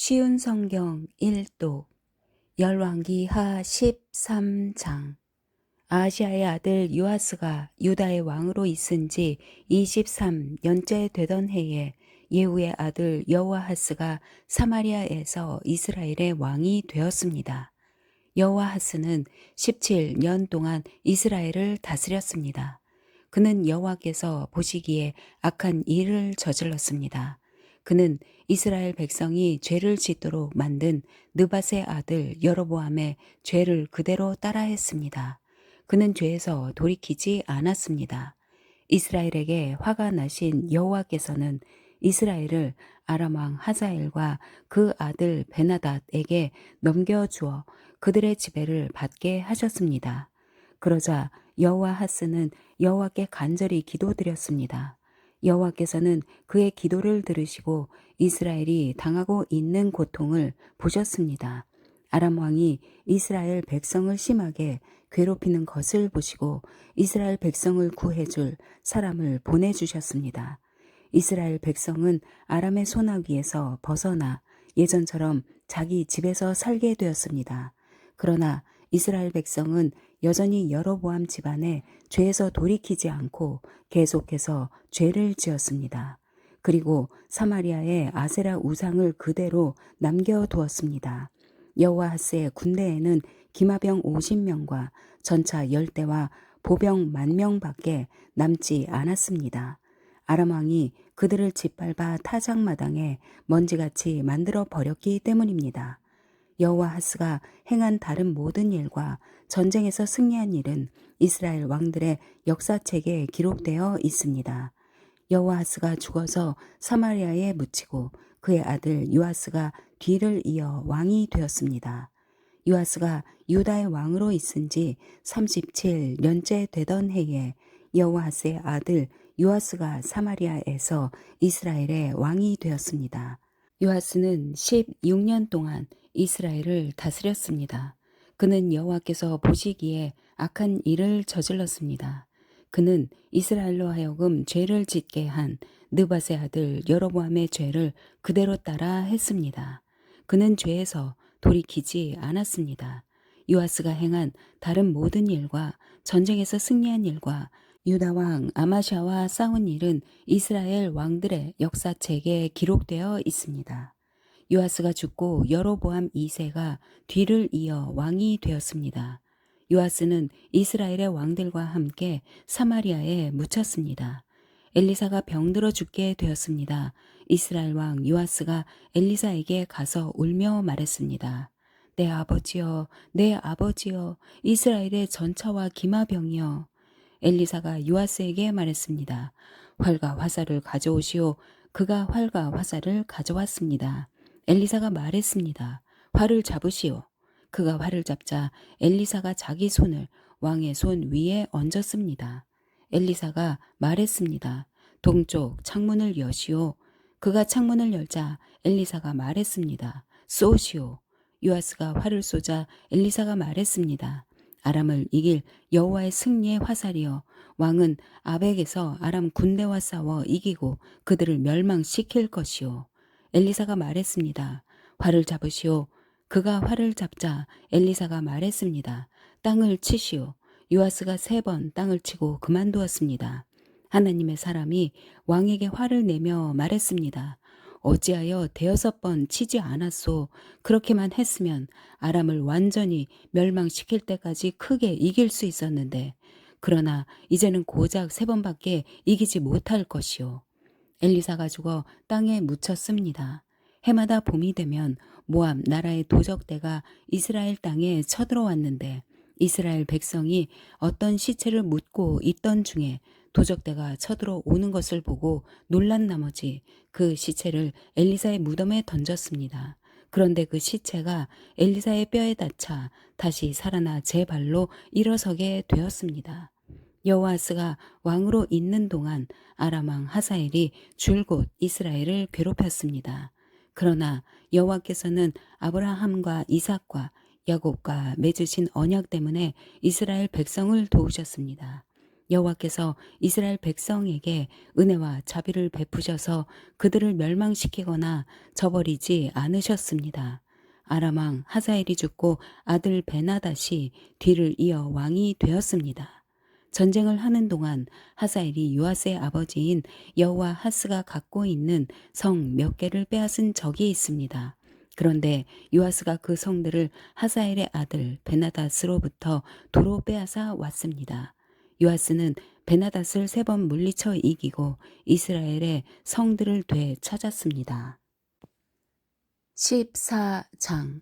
쉬운 성경 1독 열왕기하 13장. 아하시아의 아들 요아스가 유다의 왕으로 있은 지 23년째 되던 해에 예후의 아들 여호아하스가 사마리아에서 이스라엘의 왕이 되었습니다. 여호아하스는 17년 동안 이스라엘을 다스렸습니다. 그는 여호와께서 보시기에 악한 일을 저질렀습니다. 그는 이스라엘 백성이 죄를 짓도록 만든 느밧의 아들 여로보암의 죄를 그대로 따라했습니다. 그는 죄에서 돌이키지 않았습니다. 이스라엘에게 화가 나신 여호와께서는 이스라엘을 아람 왕 하자엘과 그 아들 베나닷에게 넘겨주어 그들의 지배를 받게 하셨습니다. 그러자 여호아하스는 여호와께 간절히 기도드렸습니다. 여호와께서는 그의 기도를 들으시고 이스라엘이 당하고 있는 고통을 보셨습니다. 아람 왕이 이스라엘 백성을 심하게 괴롭히는 것을 보시고 이스라엘 백성을 구해줄 사람을 보내주셨습니다. 이스라엘 백성은 아람의 손아귀에서 벗어나 예전처럼 자기 집에서 살게 되었습니다. 그러나 이스라엘 백성은 여전히 여로보암 집안의 죄에서 돌이키지 않고 계속해서 죄를 지었습니다. 그리고 사마리아의 아세라 우상을 그대로 남겨두었습니다. 여호아하스의 군대에는 기마병 50명과 전차 10대와 보병 10,000명밖에 남지 않았습니다. 아람 왕이 그들을 짓밟아 타작마당에 먼지같이 만들어 버렸기 때문입니다. 여호아하스가 행한 다른 모든 일과 전쟁에서 승리한 일은 이스라엘 왕들의 역사책에 기록되어 있습니다. 여호아하스가 죽어서 사마리아에 묻히고 그의 아들 요아스가 뒤를 이어 왕이 되었습니다. 요아스가 유다의 왕으로 있은 지 37년째 되던 해에 여호아스의 아들 요아스가 사마리아에서 이스라엘의 왕이 되었습니다. 요아스는 16년 동안 이스라엘을 다스렸습니다. 그는 여호와께서 보시기에 악한 일을 저질렀습니다. 그는 이스라엘로 하여금 죄를 짓게 한 느밧의 아들 여로보암의 죄를 그대로 따라 했습니다. 그는 죄에서 돌이키지 않았습니다. 요아스가 행한 다른 모든 일과 전쟁에서 승리한 일과 유다 왕 아마샤와 싸운 일은 이스라엘 왕들의 역사책에 기록되어 있습니다. 요아스가 죽고 여로보암 2세가 뒤를 이어 왕이 되었습니다. 요아스는 이스라엘의 왕들과 함께 사마리아에 묻혔습니다. 엘리사가 병들어 죽게 되었습니다. 이스라엘 왕 요아스가 엘리사에게 가서 울며 말했습니다. 내 아버지여, 내 아버지여, 이스라엘의 전차와 기마병이여. 엘리사가 요아스에게 말했습니다. 활과 화살을 가져오시오. 그가 활과 화살을 가져왔습니다. 엘리사가 말했습니다. 활을 잡으시오. 그가 활을 잡자 엘리사가 자기 손을 왕의 손 위에 얹었습니다. 엘리사가 말했습니다. 동쪽 창문을 여시오. 그가 창문을 열자 엘리사가 말했습니다. 쏘시오. 요아스가 활을 쏘자 엘리사가 말했습니다. 아람을 이길 여호와의 승리의 화살이여. 왕은 아벡에서 아람 군대와 싸워 이기고 그들을 멸망시킬 것이오. 엘리사가 말했습니다. 활을 잡으시오. 그가 활을 잡자 엘리사가 말했습니다. 땅을 치시오. 요아스가 3번 땅을 치고 그만두었습니다. 하나님의 사람이 왕에게 화를 내며 말했습니다. 어찌하여 5번 치지 않았소. 그렇게만 했으면 아람을 완전히 멸망시킬 때까지 크게 이길 수 있었는데 그러나 이제는 고작 3번밖에 이기지 못할 것이오. 엘리사가 죽어 땅에 묻혔습니다. 해마다 봄이 되면 모압 나라의 도적대가 이스라엘 땅에 쳐들어왔는데 이스라엘 백성이 어떤 시체를 묻고 있던 중에 도적대가 쳐들어오는 것을 보고 놀란 나머지 그 시체를 엘리사의 무덤에 던졌습니다. 그런데 그 시체가 엘리사의 뼈에 닿자 다시 살아나 제 발로 일어서게 되었습니다. 여호아스가 왕으로 있는 동안 아람 왕 하사엘이 줄곧 이스라엘을 괴롭혔습니다. 그러나 여호와께서는 아브라함과 이삭과 야곱과 맺으신 언약 때문에 이스라엘 백성을 도우셨습니다. 여호와께서 이스라엘 백성에게 은혜와 자비를 베푸셔서 그들을 멸망시키거나 저버리지 않으셨습니다. 아람 왕 하사엘이 죽고 아들 베나닷이 뒤를 이어 왕이 되었습니다. 전쟁을 하는 동안 하사엘이 요아스의 아버지인 여호와하스가 갖고 있는 성 몇 개를 빼앗은 적이 있습니다. 그런데 요아스가 그 성들을 하사엘의 아들 베나닷으로부터 도로 빼앗아 왔습니다. 요아스는 베나닷을 3번 물리쳐 이기고 이스라엘의 성들을 되찾았습니다. 14장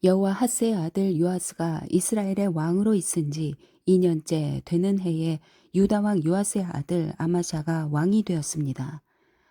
여호와하스의 아들 요아스가 이스라엘의 왕으로 있은 지 2년째 되는 해에 유다 왕 요아스의 아들 아마샤가 왕이 되었습니다.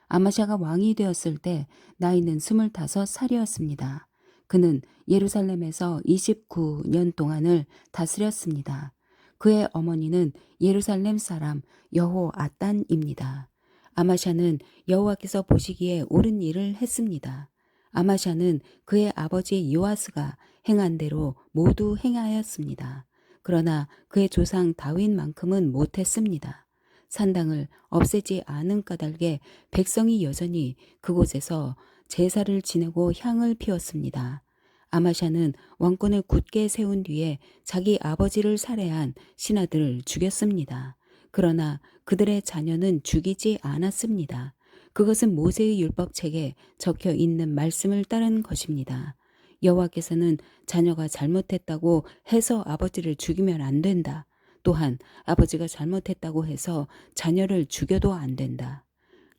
아마샤가 왕이 되었을 때 나이는 25살이었습니다. 그는 예루살렘에서 29년 동안을 다스렸습니다. 그의 어머니는 예루살렘 사람 여호아단입니다. 아마샤는 여호와께서 보시기에 옳은 일을 했습니다. 아마샤는 그의 아버지 요아스가 행한 대로 모두 행하였습니다. 그러나 그의 조상 다윗만큼은 못했습니다. 산당을 없애지 않은 까닭에 백성이 여전히 그곳에서 제사를 지내고 향을 피웠습니다. 아마샤는 왕권을 굳게 세운 뒤에 자기 아버지를 살해한 신하들을 죽였습니다. 그러나 그들의 자녀는 죽이지 않았습니다. 그것은 모세의 율법책에 적혀 있는 말씀을 따른 것입니다. 여호와께서는 자녀가 잘못했다고 해서 아버지를 죽이면 안 된다. 또한 아버지가 잘못했다고 해서 자녀를 죽여도 안 된다.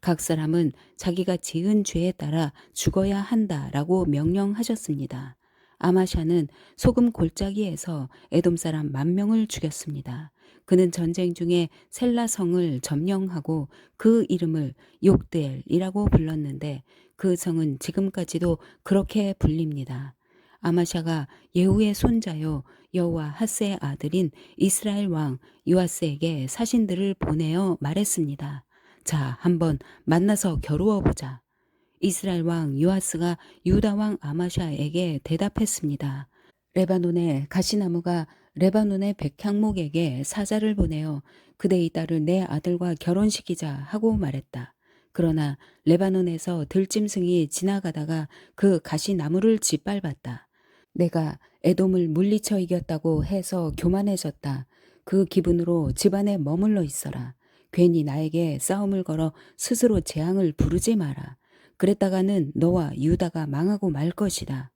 각 사람은 자기가 지은 죄에 따라 죽어야 한다라고 명령하셨습니다. 아마샤는 소금 골짜기에서 에돔 사람 10,000명을 죽였습니다. 그는 전쟁 중에 셀라성을 점령하고 그 이름을 욕드엘이라고 불렀는데 그 성은 지금까지도 그렇게 불립니다. 아마샤가 예후의 손자요 여호와하스의 아들인 이스라엘 왕 요아스에게 사신들을 보내어 말했습니다. 자, 한번 만나서 겨루어 보자. 이스라엘 왕 요아스가 유다 왕 아마샤에게 대답했습니다. 레바논의 가시나무가 레바논의 백향목에게 사자를 보내어 그대의 딸을 내 아들과 결혼시키자 하고 말했다. 그러나 레바논에서 들짐승이 지나가다가 그 가시나무를 짓밟았다. 내가 에돔을 물리쳐 이겼다고 해서 교만해졌다. 그 기분으로 집안에 머물러 있어라. 괜히 나에게 싸움을 걸어 스스로 재앙을 부르지 마라. 그랬다가는 너와 유다가 망하고 말 것이다.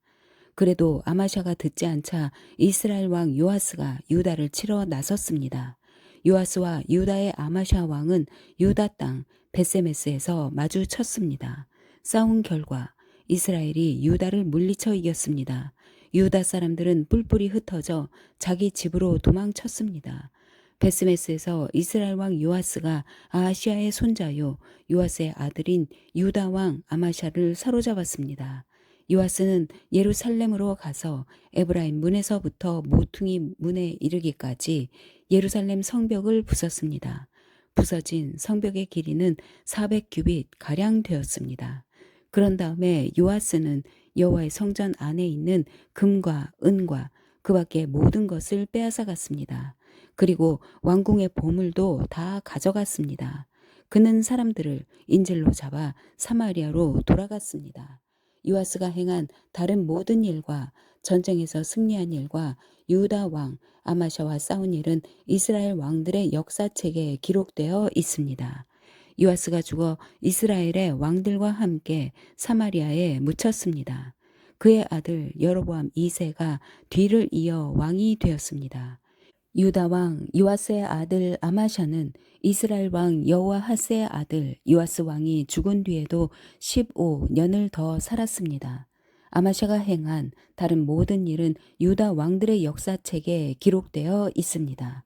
그래도 아마샤가 듣지 않자 이스라엘 왕 요아스가 유다를 치러 나섰습니다. 요아스와 유다의 아마샤 왕은 유다 땅 베세메스에서 마주쳤습니다. 싸운 결과 이스라엘이 유다를 물리쳐 이겼습니다. 유다 사람들은 뿔뿔이 흩어져 자기 집으로 도망쳤습니다. 베스메스에서 이스라엘 왕 요아스가 아하시아의 손자요 요아스의 아들인 유다 왕 아마샤를 사로잡았습니다. 요아스는 예루살렘으로 가서 에브라임 문에서부터 모퉁이 문에 이르기까지 예루살렘 성벽을 부쉈습니다. 부서진 성벽의 길이는 400규빗 가량 되었습니다. 그런 다음에 요아스는 여호와의 성전 안에 있는 금과 은과 그 밖의 모든 것을 빼앗아 갔습니다. 그리고 왕궁의 보물도 다 가져갔습니다. 그는 사람들을 인질로 잡아 사마리아로 돌아갔습니다. 요아스가 행한 다른 모든 일과 전쟁에서 승리한 일과 유다 왕 아마샤와 싸운 일은 이스라엘 왕들의 역사책에 기록되어 있습니다. 요아스가 죽어 이스라엘의 왕들과 함께 사마리아에 묻혔습니다. 그의 아들 여로보암 2세가 뒤를 이어 왕이 되었습니다. 유다 왕 요아스의 아들 아마샤는 이스라엘 왕 여호와하스의 아들 요아스 왕이 죽은 뒤에도 15년을 더 살았습니다. 아마샤가 행한 다른 모든 일은 유다 왕들의 역사책에 기록되어 있습니다.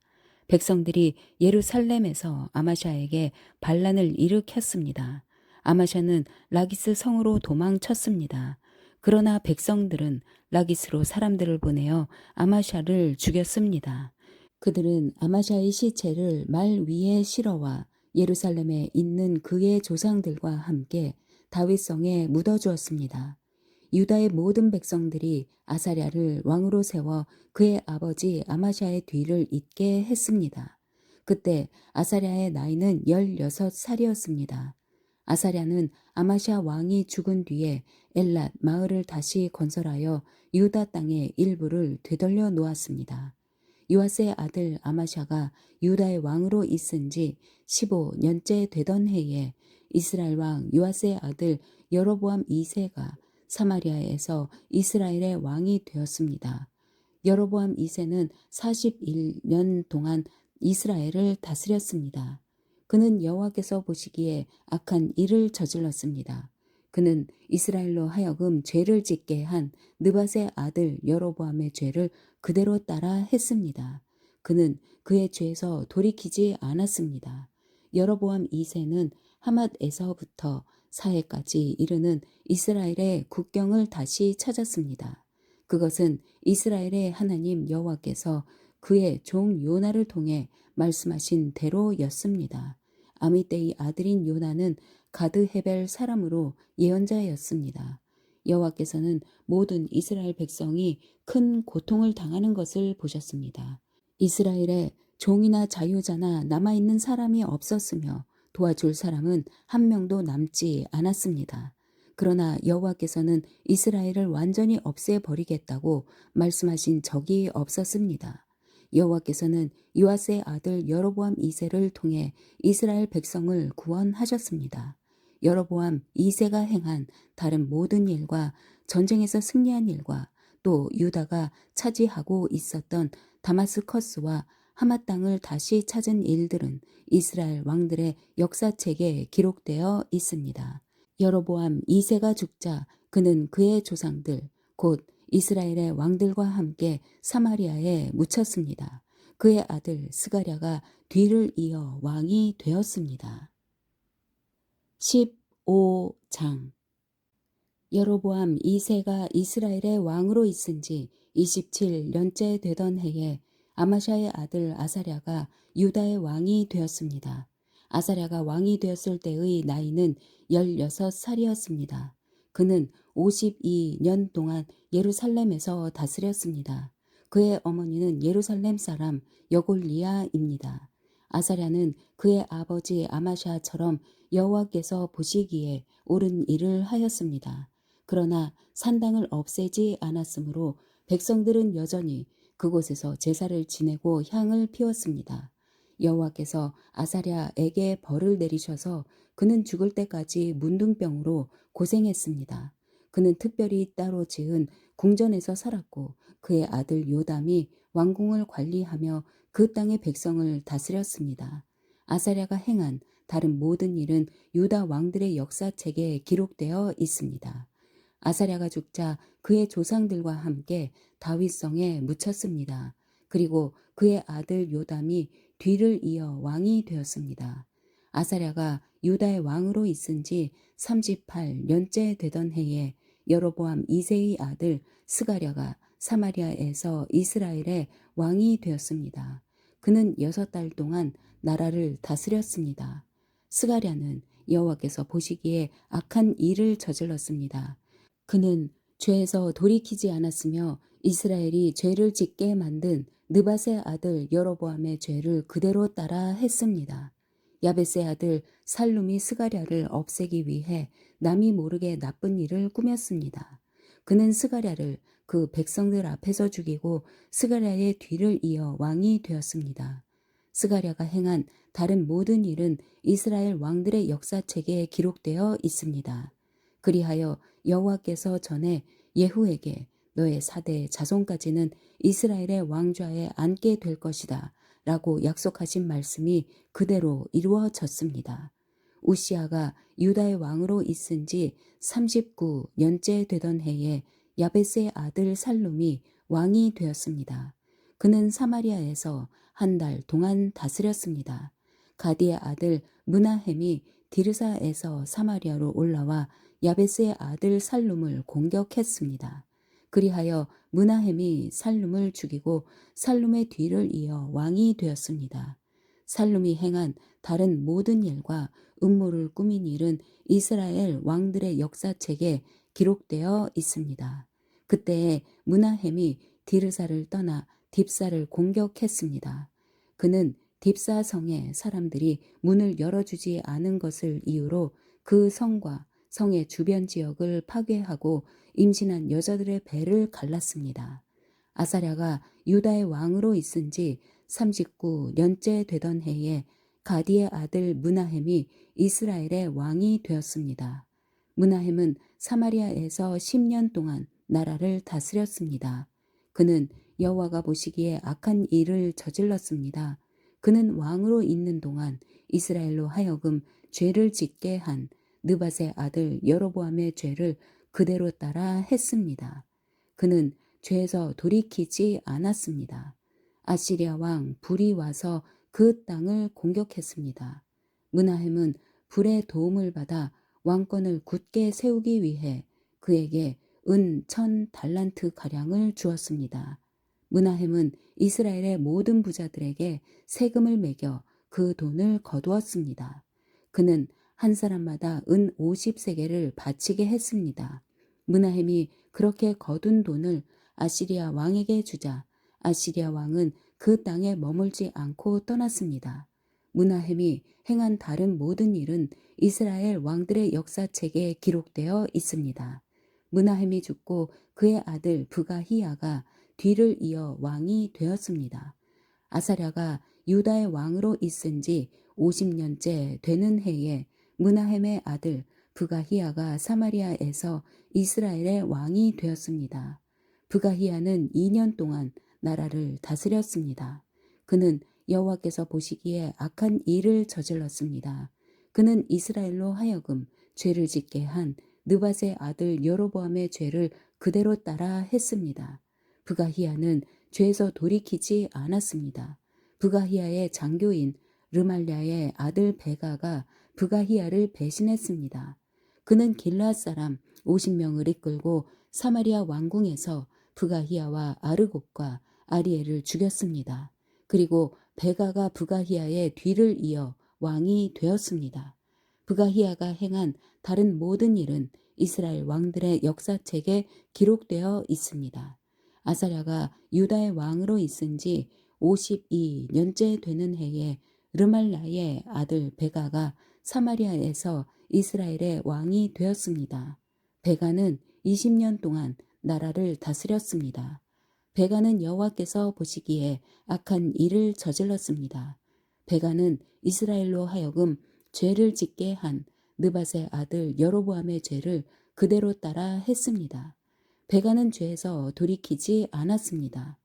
백성들이 예루살렘에서 아마샤에게 반란을 일으켰습니다. 아마샤는 라기스 성으로 도망쳤습니다. 그러나 백성들은 라기스로 사람들을 보내어 아마샤를 죽였습니다. 그들은 아마샤의 시체를 말 위에 실어와 예루살렘에 있는 그의 조상들과 함께 다윗성에 묻어주었습니다. 유다의 모든 백성들이 아사랴를 왕으로 세워 그의 아버지 아마샤의 뒤를 잇게 했습니다. 그때 아사랴의 나이는 16살이었습니다. 아사랴는 아마샤 왕이 죽은 뒤에 엘랏 마을을 다시 건설하여 유다 땅의 일부를 되돌려 놓았습니다. 요아스의 아들 아마샤가 유다의 왕으로 있은 지 15년째 되던 해에 이스라엘 왕 요아스의 아들 여로보암 2세가 사마리아에서 이스라엘의 왕이 되었습니다. 여로보암 2세는 41년 동안 이스라엘을 다스렸습니다. 그는 여호와께서 보시기에 악한 일을 저질렀습니다. 그는 이스라엘로 하여금 죄를 짓게 한 느밧의 아들 여로보암의 죄를 그대로 따라 했습니다. 그는 그의 죄에서 돌이키지 않았습니다. 여로보암 2세는 하맛에서부터 사해까지 이르는 이스라엘의 국경을 다시 찾았습니다. 그것은 이스라엘의 하나님 여호와께서 그의 종 요나를 통해 말씀하신 대로였습니다. 아미떼의 아들인 요나는 가드 헤벨 사람으로 예언자였습니다. 여호와께서는 모든 이스라엘 백성이 큰 고통을 당하는 것을 보셨습니다. 이스라엘에 종이나 자유자나 남아있는 사람이 없었으며 도와줄 사람은 한 명도 남지 않았습니다. 그러나 여호와께서는 이스라엘을 완전히 없애버리겠다고 말씀하신 적이 없었습니다. 여호와께서는 요아스의 아들 여로보암 2세를 통해 이스라엘 백성을 구원하셨습니다. 여로보암 2세가 행한 다른 모든 일과 전쟁에서 승리한 일과 또 유다가 차지하고 있었던 다마스커스와 하맛 땅을 다시 찾은 일들은 이스라엘 왕들의 역사책에 기록되어 있습니다. 여로보암 2세가 죽자 그는 그의 조상들 곧 이스라엘의 왕들과 함께 사마리아에 묻혔습니다. 그의 아들 스가랴가 뒤를 이어 왕이 되었습니다. 15장 여로보암 2세가 이스라엘의 왕으로 있은 지 27년째 되던 해에 아마샤의 아들 아사랴가 유다의 왕이 되었습니다. 아사랴가 왕이 되었을 때의 나이는 16살이었습니다. 그는 52년 동안 예루살렘에서 다스렸습니다. 그의 어머니는 예루살렘 사람 여골리아입니다. 아사랴는 그의 아버지 아마샤처럼 여호와께서 보시기에 옳은 일을 하였습니다. 그러나 산당을 없애지 않았으므로 백성들은 여전히 그곳에서 제사를 지내고 향을 피웠습니다. 여호와께서 아사랴에게 벌을 내리셔서 그는 죽을 때까지 문둥병으로 고생했습니다. 그는 특별히 따로 지은 궁전에서 살았고 그의 아들 요담이 왕궁을 관리하며 그 땅의 백성을 다스렸습니다. 아사랴가 행한 다른 모든 일은 유다 왕들의 역사책에 기록되어 있습니다. 아사랴가 죽자 그의 조상들과 함께 다윗성에 묻혔습니다. 그리고 그의 아들 요담이 뒤를 이어 왕이 되었습니다. 아사랴가 유다의 왕으로 있은 지 38년째 되던 해에 여로보암 2세의 아들 스가랴가 사마리아에서 이스라엘의 왕이 되었습니다. 그는 6달 동안 나라를 다스렸습니다. 스가랴는 여호와께서 보시기에 악한 일을 저질렀습니다. 그는 죄에서 돌이키지 않았으며 이스라엘이 죄를 짓게 만든 느밧의 아들 여로보암의 죄를 그대로 따라 했습니다. 야베스의 아들 살룸이 스가랴를 없애기 위해 남이 모르게 나쁜 일을 꾸몄습니다. 그는 스가랴를 그 백성들 앞에서 죽이고 스가랴의 뒤를 이어 왕이 되었습니다. 스가랴가 행한 다른 모든 일은 이스라엘 왕들의 역사책에 기록되어 있습니다. 그리하여 여호와께서 전에 예후에게 너의 사대 자손까지는 이스라엘의 왕좌에 앉게 될 것이다 라고 약속하신 말씀이 그대로 이루어졌습니다. 우시아가 유다의 왕으로 있은 지 39년째 되던 해에 야베스의 아들 살룸이 왕이 되었습니다. 그는 사마리아에서 한 달 동안 다스렸습니다. 가디의 아들 므나헴이 디르사에서 사마리아로 올라와 야베스의 아들 살룸을 공격했습니다. 그리하여 므나헴이 살룸을 죽이고 살룸의 뒤를 이어 왕이 되었습니다. 살룸이 행한 다른 모든 일과 음모를 꾸민 일은 이스라엘 왕들의 역사책에 기록되어 있습니다. 그때에 므나헴이 디르사를 떠나 딥사를 공격했습니다. 그는 딥사 성의 사람들이 문을 열어주지 않은 것을 이유로 그 성과 성의 주변 지역을 파괴하고 임신한 여자들의 배를 갈랐습니다. 아사랴가 유다의 왕으로 있은 지 39년째 되던 해에 가디의 아들 므나헴이 이스라엘의 왕이 되었습니다. 므나헴은 사마리아에서 10년 동안 나라를 다스렸습니다. 그는 여호와가 보시기에 악한 일을 저질렀습니다. 그는 왕으로 있는 동안 이스라엘로 하여금 죄를 짓게 한 느밧의 아들 여로보암의 죄를 그대로 따라 했습니다. 그는 죄에서 돌이키지 않았습니다. 아시리아 왕 불이 와서 그 땅을 공격했습니다. 므나헴은 불의 도움을 받아 왕권을 굳게 세우기 위해 그에게 은 1000달란트 가량을 주었습니다. 므나헴은 이스라엘의 모든 부자들에게 세금을 매겨 그 돈을 거두었습니다. 그는 한 사람마다 은 50세겔을 바치게 했습니다. 므나헴이 그렇게 거둔 돈을 아시리아 왕에게 주자 아시리아 왕은 그 땅에 머물지 않고 떠났습니다. 므나헴이 행한 다른 모든 일은 이스라엘 왕들의 역사책에 기록되어 있습니다. 므나헴이 죽고 그의 아들 브가히야가 뒤를 이어 왕이 되었습니다. 아사랴가 유다의 왕으로 있은 지 50년째 되는 해에 므나헴의 아들 브가히야가 사마리아에서 이스라엘의 왕이 되었습니다. 브가히야는 2년 동안 나라를 다스렸습니다. 그는 여호와께서 보시기에 악한 일을 저질렀습니다. 그는 이스라엘로 하여금 죄를 짓게 한 느밧의 아들 여로보암의 죄를 그대로 따라 했습니다. 브가히야는 죄에서 돌이키지 않았습니다. 브가히야의 장교인 르말랴의 아들 베가가 브가히야를 배신했습니다. 그는 길르앗 사람 50명을 이끌고 사마리아 왕궁에서 브가히야와 아르곱과 아리엘을 죽였습니다. 그리고 베가가 브가히야의 뒤를 이어 왕이 되었습니다. 브가히야가 행한 다른 모든 일은 이스라엘 왕들의 역사책에 기록되어 있습니다. 아사랴가 유다의 왕으로 있은 지 52년째 되는 해에 르말라의 아들 베가가 사마리아에서 이스라엘의 왕이 되었습니다. 베가는 20년 동안 나라를 다스렸습니다. 베가는 여호와께서 보시기에 악한 일을 저질렀습니다. 베가는 이스라엘로 하여금 죄를 짓게 한 느밧의 아들 여로보암의 죄를 그대로 따라 했습니다. 베가는 죄에서 돌이키지 않았습니다.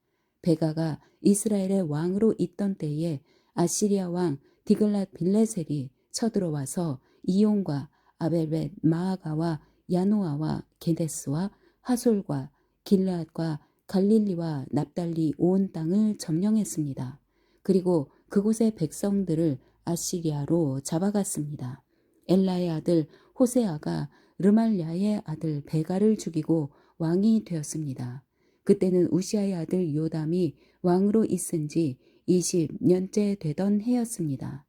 베가가 이스라엘의 왕으로 있던 때에 아시리아 왕 디글랏 빌레셀이 쳐들어와서 이용과 아벨벳 마아가와 야노아와 게데스와 하솔과 길르앗과 갈릴리와 납달리 온 땅을 점령했습니다. 그리고 그곳의 백성들을 아시리아로 잡아갔습니다. 엘라의 아들 호세아가 르말랴의 아들 베가를 죽이고 왕이 되었습니다. 그때는 우시아의 아들 요담이 왕으로 있은 지 20년째 되던 해였습니다.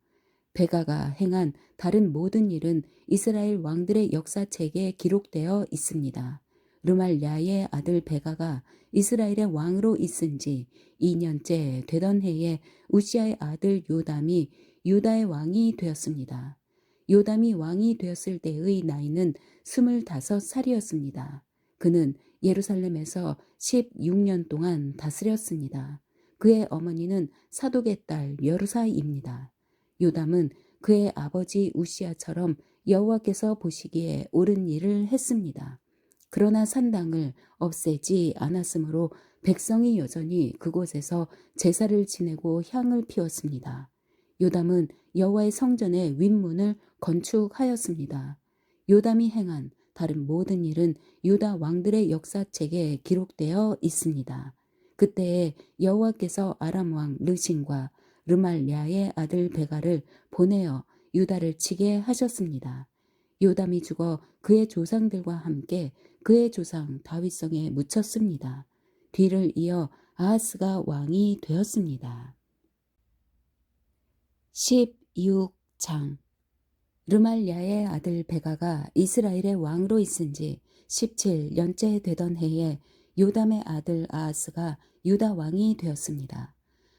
베가가 행한 다른 모든 일은 이스라엘 왕들의 역사책에 기록되어 있습니다. 르말랴의 아들 베가가 이스라엘의 왕으로 있은 지 2년째 되던 해에 우시아의 아들 요담이 유다의 왕이 되었습니다. 요담이 왕이 되었을 때의 나이는 25살이었습니다. 그는 예루살렘에서 16년 동안 다스렸습니다. 그의 어머니는 사독의 딸 여루사입니다. 요담은 그의 아버지 우시아처럼 여호와께서 보시기에 옳은 일을 했습니다. 그러나 산당을 없애지 않았으므로 백성이 여전히 그곳에서 제사를 지내고 향을 피웠습니다. 요담은 여호와의 성전의 윗문을 건축하였습니다. 요담이 행한 다른 모든 일은 유다 왕들의 역사책에 기록되어 있습니다. 그때에 여호와께서 아람 왕 르신과 르말랴의 아들 베가를 보내어 유다를 치게 하셨습니다. 요담이 죽어 그의 조상들과 함께 그의 조상 다윗성에 묻혔습니다. 뒤를 이어 아하스가 왕이 되었습니다. 16장 르말랴의 아들 베가가 이스라엘의 왕으로 있은 지 17년째 되던 해에 요담의 아들 아하스가 유다 왕이 되었습니다.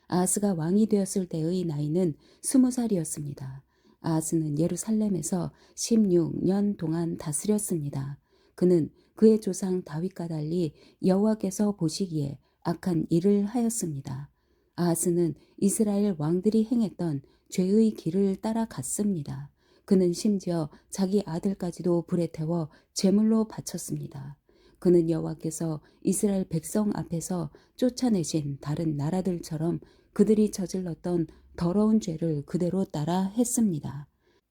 아하스가 왕이 되었을 때의 나이는 20살이었습니다. 아하스는 예루살렘에서 16년 동안 다스렸습니다. 그는 그의 조상 다윗과 달리 여호와께서 보시기에 악한 일을 하였습니다. 아하스는 이스라엘 왕들이 행했던 죄의 길을 따라갔습니다. 그는 심지어 자기 아들까지도 불에 태워 제물로 바쳤습니다. 그는 여호와께서 이스라엘 백성 앞에서 쫓아내신 다른 나라들처럼 그들이 저질렀던 더러운 죄를 그대로 따라 했습니다.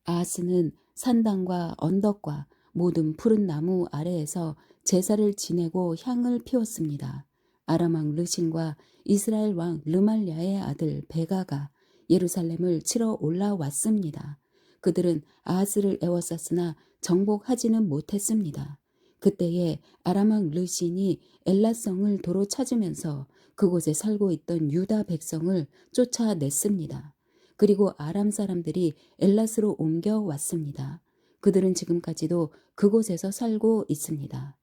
아하스는 산당과 언덕과 모든 푸른 나무 아래에서 제사를 지내고 향을 피웠습니다. 아람 왕 르신과 이스라엘 왕 르말랴의 아들 베가가 예루살렘을 치러 올라왔습니다. 그들은 아하스를 애워쌌으나 정복하지는 못했습니다. 그때에 아람 왕 르신이 엘라성을 도로 찾으면서 그곳에 살고 있던 유다 백성을 쫓아냈습니다. 그리고 아람 사람들이 엘랏으로 옮겨왔습니다. 그들은 지금까지도 그곳에서 살고 있습니다.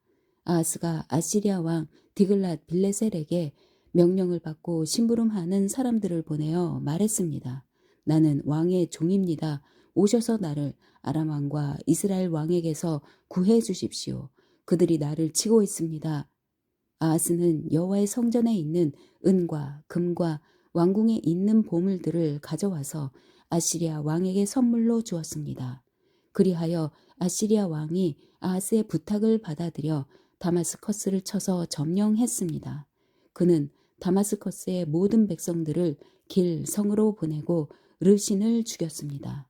아하스가 아시리아 왕 디글랏 빌레셀에게 명령을 받고 심부름하는 사람들을 보내어 말했습니다. 나는 왕의 종입니다. 오셔서 나를 아람 왕과 이스라엘 왕에게서 구해 주십시오. 그들이 나를 치고 있습니다. 아하스는 여호와의 성전에 있는 은과 금과 왕궁에 있는 보물들을 가져와서 아시리아 왕에게 선물로 주었습니다. 그리하여 아시리아 왕이 아하스의 부탁을 받아들여 다마스커스를 쳐서 점령했습니다. 그는 다마스커스의 모든 백성들을 길 성으로 보내고 르신을 죽였습니다.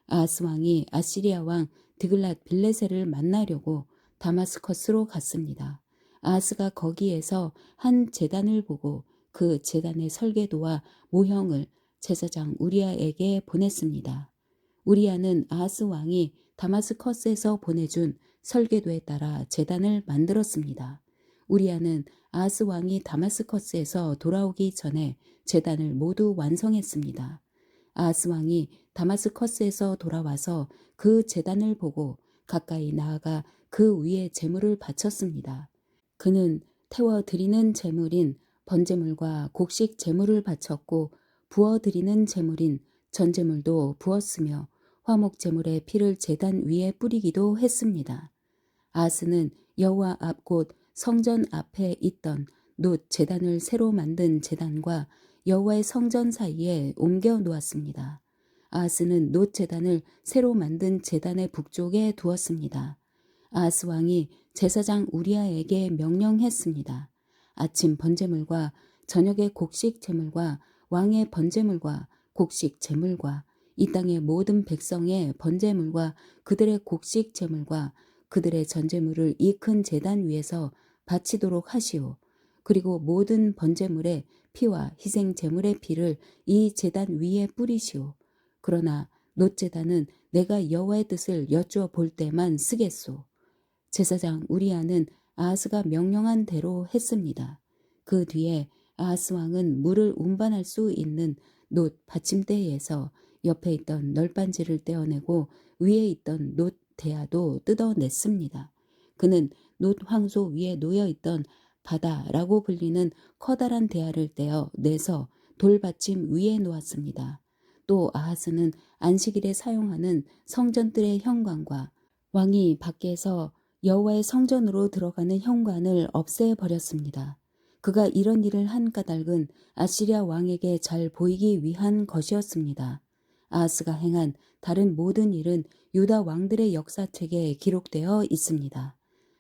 아하스 왕이 아시리아 왕 드글랏 빌레셀을 만나려고 다마스커스로 갔습니다. 아하스가 거기에서 한 제단을 보고 그 제단의 설계도와 모형을 제사장 우리아에게 보냈습니다. 우리아는 아하스 왕이 다마스커스에서 보내준 설계도에 따라 제단을 만들었습니다. 우리아는 아하스 왕이 다마스커스에서 돌아오기 전에 제단을 모두 완성했습니다. 아하스 왕이 다마스커스에서 돌아와서 그 제단을 보고 가까이 나아가 그 위에 제물을 바쳤습니다. 그는 태워 드리는 제물인 번제물과 곡식 제물을 바쳤고 부어 드리는 제물인 전제물도 부었으며 화목 제물의 피를 제단 위에 뿌리기도 했습니다. 아하스는 여호와 앞 곧 성전 앞에 있던 놋 제단을 새로 만든 제단과 여호와의 성전 사이에 옮겨 놓았습니다. 아하스는 놋 제단을 새로 만든 제단의 북쪽에 두었습니다. 아하스 왕이 제사장 우리아에게 명령했습니다. 아침 번제물과 저녁의 곡식 제물과 왕의 번제물과 곡식 제물과 이 땅의 모든 백성의 번제물과 그들의 곡식 제물과 그들의 전제물을 이 큰 제단 위에서 바치도록 하시오. 그리고 모든 번제물의 피와 희생 제물의 피를 이 제단 위에 뿌리시오. 그러나 놋 제단은 내가 여호와의 뜻을 여쭈어 볼 때만 쓰겠소. 제사장 우리아는 아하스가 명령한 대로 했습니다. 그 뒤에 아하스 왕은 물을 운반할 수 있는 놋 받침대에서 옆에 있던 널빤지를 떼어내고 위에 있던 놋 대야도 뜯어냈습니다. 그는 놋 황소 위에 놓여있던 바다라고 불리는 커다란 대야를 떼어 내서 돌받침 위에 놓았습니다. 또 아하스는 안식일에 사용하는 성전들의 현관과 왕이 밖에서 여호와의 성전으로 들어가는 현관을 없애버렸습니다. 그가 이런 일을 한 까닭은 아시리아 왕에게 잘 보이기 위한 것이었습니다. 아하스가 행한 다른 모든 일은 유다 왕들의 역사책에 기록되어 있습니다.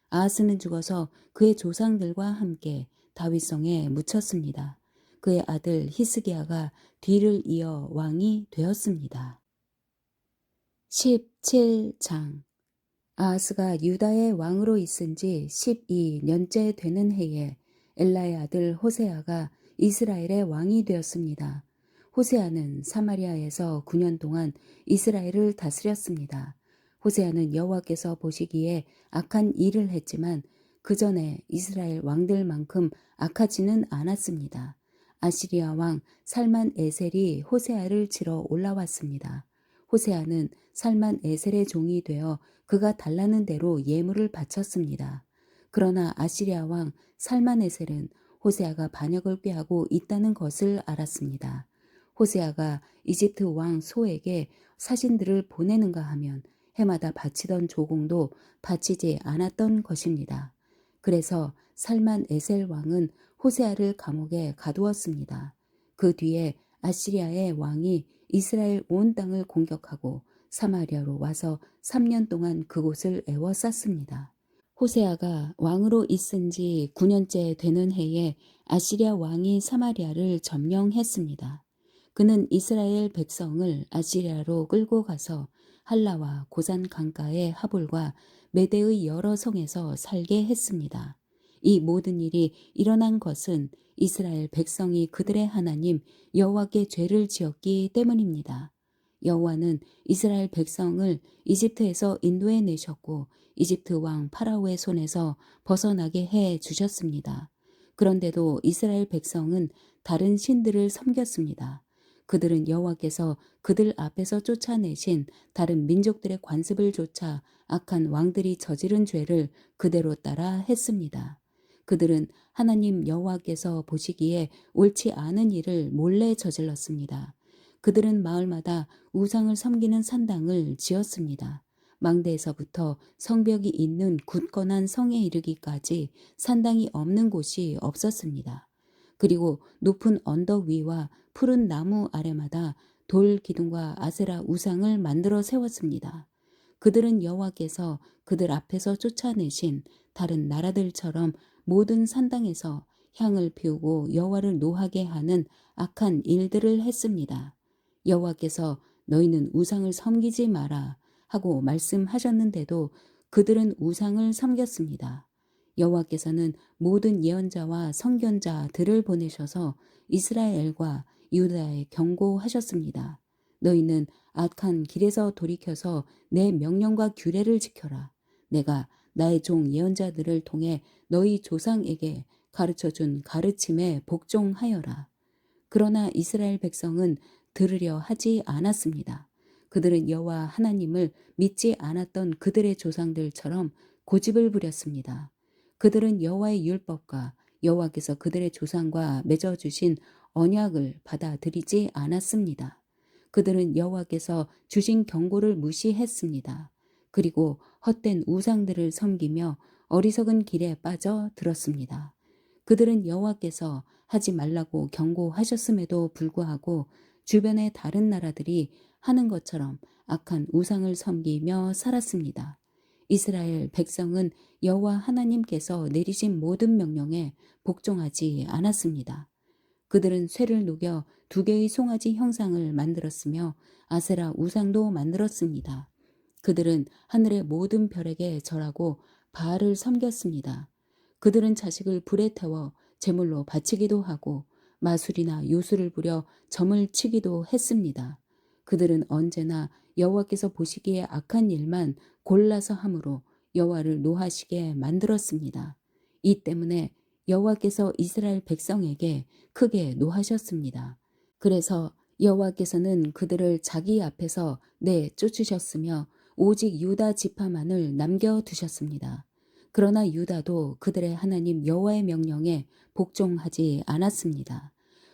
아하스는 죽어서 그의 조상들과 함께 다윗성에 묻혔습니다. 그의 아들 히스기야가 뒤를 이어 왕이 되었습니다. 17장 아하스가 유다의 왕으로 있은 지 12년째 되는 해에 엘라의 아들 호세아가 이스라엘의 왕이 되었습니다. 호세아는 사마리아에서 9년 동안 이스라엘을 다스렸습니다. 호세아는 여호와께서 보시기에 악한 일을 했지만 그 전에 이스라엘 왕들만큼 악하지는 않았습니다. 아시리아 왕 살만 에셀이 호세아를 치러 올라왔습니다. 호세아는 살만 에셀의 종이 되어 그가 달라는 대로 예물을 바쳤습니다. 그러나 아시리아 왕 살만 에셀은 호세아가 반역을 꾀하고 있다는 것을 알았습니다. 호세아가 이집트 왕 소에게 사신들을 보내는가 하면 해마다 바치던 조공도 바치지 않았던 것입니다. 그래서 살만 에셀 왕은 호세아를 감옥에 가두었습니다. 그 뒤에 아시리아의 왕이 이스라엘 온 땅을 공격하고 사마리아로 와서 3년 동안 그곳을 에워쌌습니다. 호세아가 왕으로 있은 지 9년째 되는 해에 아시리아 왕이 사마리아를 점령했습니다. 그는 이스라엘 백성을 아시리아로 끌고 가서 할라와 고산 강가의 하볼과 메대의 여러 성에서 살게 했습니다. 이 모든 일이 일어난 것은 이스라엘 백성이 그들의 하나님 여호와께 죄를 지었기 때문입니다. 여호와는 이스라엘 백성을 이집트에서 인도해 내셨고 이집트 왕 파라오의 손에서 벗어나게 해 주셨습니다. 그런데도 이스라엘 백성은 다른 신들을 섬겼습니다. 그들은 여호와께서 그들 앞에서 쫓아내신 다른 민족들의 관습을 쫓아 악한 왕들이 저지른 죄를 그대로 따라 했습니다. 그들은 하나님 여호와께서 보시기에 옳지 않은 일을 몰래 저질렀습니다. 그들은 마을마다 우상을 섬기는 산당을 지었습니다. 망대에서부터 성벽이 있는 굳건한 성에 이르기까지 산당이 없는 곳이 없었습니다. 그리고 높은 언덕 위와 푸른 나무 아래마다 돌 기둥과 아세라 우상을 만들어 세웠습니다. 그들은 여호와께서 그들 앞에서 쫓아내신 다른 나라들처럼 모든 산당에서 향을 피우고 여호와를 노하게 하는 악한 일들을 했습니다. 여호와께서 너희는 우상을 섬기지 마라 하고 말씀하셨는데도 그들은 우상을 섬겼습니다. 여호와께서는 모든 예언자와 선견자들을 보내셔서 이스라엘과 유다에 경고하셨습니다. 너희는 악한 길에서 돌이켜서 내 명령과 규례를 지켜라. 내가 나의 종 예언자들을 통해 너희 조상에게 가르쳐준 가르침에 복종하여라. 그러나 이스라엘 백성은 들으려 하지 않았습니다. 그들은 여호와 하나님을 믿지 않았던 그들의 조상들처럼 고집을 부렸습니다. 그들은 여호와의 율법과 여호와께서 그들의 조상과 맺어주신 언약을 받아들이지 않았습니다. 그들은 여호와께서 주신 경고를 무시했습니다. 그리고 헛된 우상들을 섬기며 어리석은 길에 빠져 들었습니다. 그들은 여호와께서 하지 말라고 경고하셨음에도 불구하고 주변의 다른 나라들이 하는 것처럼 악한 우상을 섬기며 살았습니다. 이스라엘 백성은 여호와 하나님께서 내리신 모든 명령에 복종하지 않았습니다. 그들은 쇠를 녹여 2개의 송아지 형상을 만들었으며 아세라 우상도 만들었습니다. 그들은 하늘의 모든 별에게 절하고 바알을 섬겼습니다. 그들은 자식을 불에 태워 제물로 바치기도 하고 마술이나 요술을 부려 점을 치기도 했습니다. 그들은 언제나 여호와께서 보시기에 악한 일만 골라서 함으로 여호와를 노하시게 만들었습니다. 이 때문에 여호와께서 이스라엘 백성에게 크게 노하셨습니다. 그래서 여호와께서는 그들을 자기 앞에서 내쫓으셨으며 오직 유다 지파만을 남겨두셨습니다. 그러나 유다도 그들의 하나님 여호와의 명령에 복종하지 않았습니다.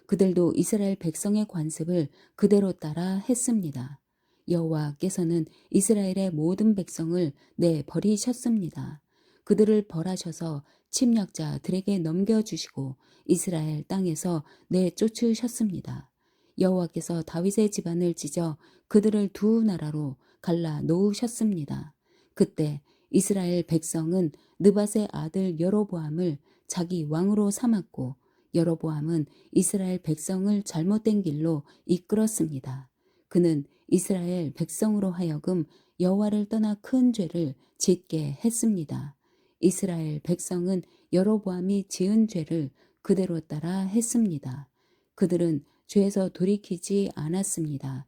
그들도 이스라엘 백성의 관습을 그대로 따라 했습니다. 여호와께서는 이스라엘의 모든 백성을 내버리셨습니다. 그들을 벌하셔서 침략자들에게 넘겨주시고 이스라엘 땅에서 내쫓으셨습니다. 여호와께서 다윗의 집안을 찢어 그들을 두 나라로 갈라 놓으셨습니다. 그때 이스라엘 백성은 느밧의 아들 여로보암을 자기 왕으로 삼았고 여로보암은 이스라엘 백성을 잘못된 길로 이끌었습니다. 그는 이스라엘 백성으로 하여금 여호와를 떠나 큰 죄를 짓게 했습니다. 이스라엘 백성은 여로보암이 지은 죄를 그대로 따라 했습니다. 그들은 죄에서 돌이키지 않았습니다.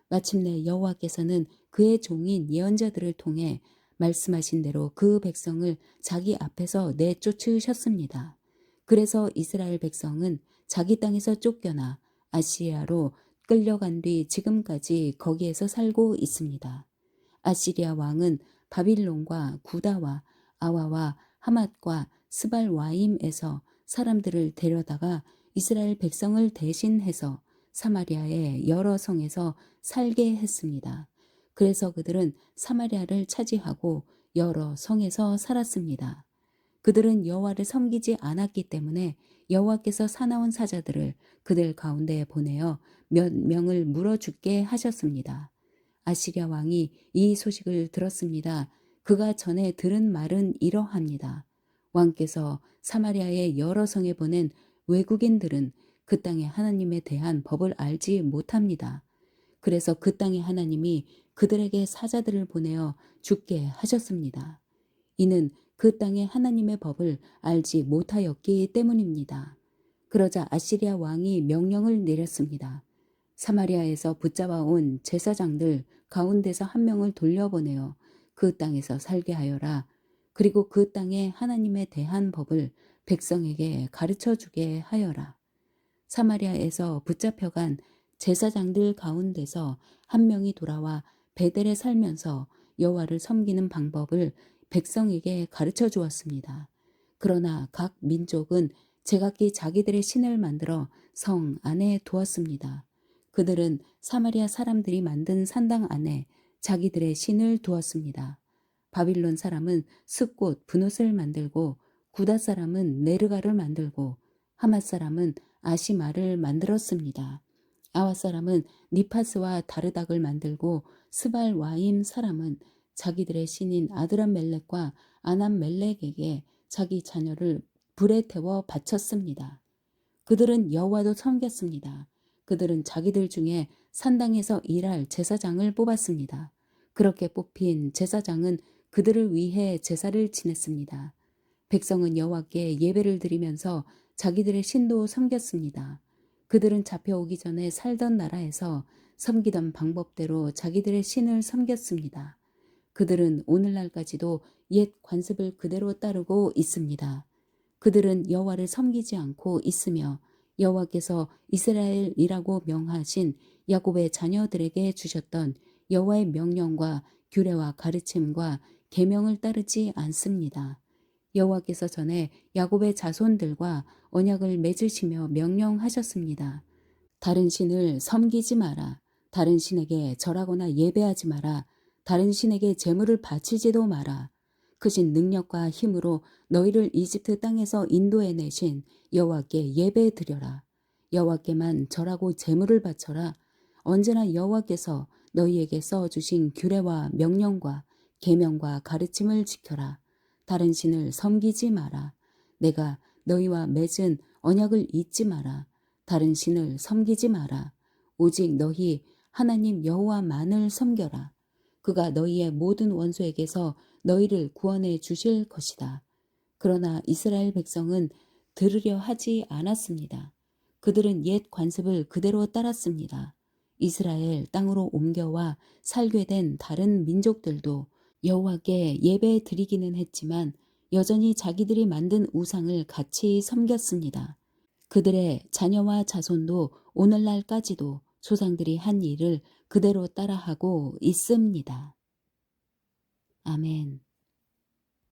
마침내 여호와께서는 그의 종인 예언자들을 통해 말씀하신 대로 그 백성을 자기 앞에서 내쫓으셨습니다. 그래서 이스라엘 백성은 자기 땅에서 쫓겨나 아시리아로 끌려간 뒤 지금까지 거기에서 살고 있습니다. 아시리아 왕은 바빌론과 구다와 아와와 하맛과 스발와임에서 사람들을 데려다가 이스라엘 백성을 대신해서 사마리아의 여러 성에서 살게 했습니다. 그래서 그들은 사마리아를 차지하고 여러 성에서 살았습니다. 그들은 여호와를 섬기지 않았기 때문에 여호와께서 사나운 사자들을 그들 가운데에 보내어 몇 명을 물어 죽게 하셨습니다. 아시리아 왕이 이 소식을 들었습니다. 그가 전에 들은 말은 이러합니다. 왕께서 사마리아의 여러 성에 보낸 외국인들은 그 땅의 하나님에 대한 법을 알지 못합니다. 그래서 그 땅의 하나님이 그들에게 사자들을 보내어 죽게 하셨습니다. 이는 그 땅의 하나님의 법을 알지 못하였기 때문입니다. 그러자 아시리아 왕이 명령을 내렸습니다. 사마리아에서 붙잡아 온 제사장들 가운데서 한 명을 돌려보내어 그 땅에서 살게 하여라. 그리고 그 땅의 하나님에 대한 법을 백성에게 가르쳐 주게 하여라. 사마리아에서 붙잡혀간 제사장들 가운데서 한 명이 돌아와 베델에 살면서 여호와를 섬기는 방법을 백성에게 가르쳐 주었습니다. 그러나 각 민족은 제각기 자기들의 신을 만들어 성 안에 두었습니다. 그들은 사마리아 사람들이 만든 산당 안에 자기들의 신을 두었습니다. 바빌론 사람은 숫꽃 분옷을 만들고 구다 사람은 네르가를 만들고 하맛 사람은 아시마를 만들었습니다. 아와 사람은 니파스와 다르닥을 만들고 스발 와임 사람은 자기들의 신인 아드람멜렉과 아남멜렉에게 자기 자녀를 불에 태워 바쳤습니다. 그들은 여호와도 섬겼습니다. 그들은 자기들 중에 산당에서 일할 제사장을 뽑았습니다. 그렇게 뽑힌 제사장은 그들을 위해 제사를 지냈습니다. 백성은 여호와께 예배를 드리면서 자기들의 신도 섬겼습니다. 그들은 잡혀오기 전에 살던 나라에서 섬기던 방법대로 자기들의 신을 섬겼습니다. 그들은 오늘날까지도 옛 관습을 그대로 따르고 있습니다. 그들은 여호와를 섬기지 않고 있으며 여호와께서 이스라엘이라고 명하신 야곱의 자녀들에게 주셨던 여호와의 명령과 규례와 가르침과 계명을 따르지 않습니다. 여호와께서 전에 야곱의 자손들과 언약을 맺으시며 명령하셨습니다. 다른 신을 섬기지 마라. 다른 신에게 절하거나 예배하지 마라. 다른 신에게 제물을 바치지도 마라. 크신 능력과 힘으로 너희를 이집트 땅에서 인도해내신 여호와께 예배 드려라. 여호와께만 절하고 제물을 바쳐라. 언제나 여호와께서 너희에게 써주신 규례와 명령과 계명과 가르침을 지켜라. 다른 신을 섬기지 마라. 내가 너희와 맺은 언약을 잊지 마라. 다른 신을 섬기지 마라. 오직 너희 하나님 여호와만을 섬겨라. 그가 너희의 모든 원수에게서 너희를 구원해 주실 것이다. 그러나 이스라엘 백성은 들으려 하지 않았습니다. 그들은 옛 관습을 그대로 따랐습니다. 이스라엘 땅으로 옮겨와 살게 된 다른 민족들도 여호와께 예배 드리기는 했지만 여전히 자기들이 만든 우상을 같이 섬겼습니다. 그들의 자녀와 자손도 오늘날까지도 조상들이 한 일을 그대로 따라하고 있습니다. 아멘.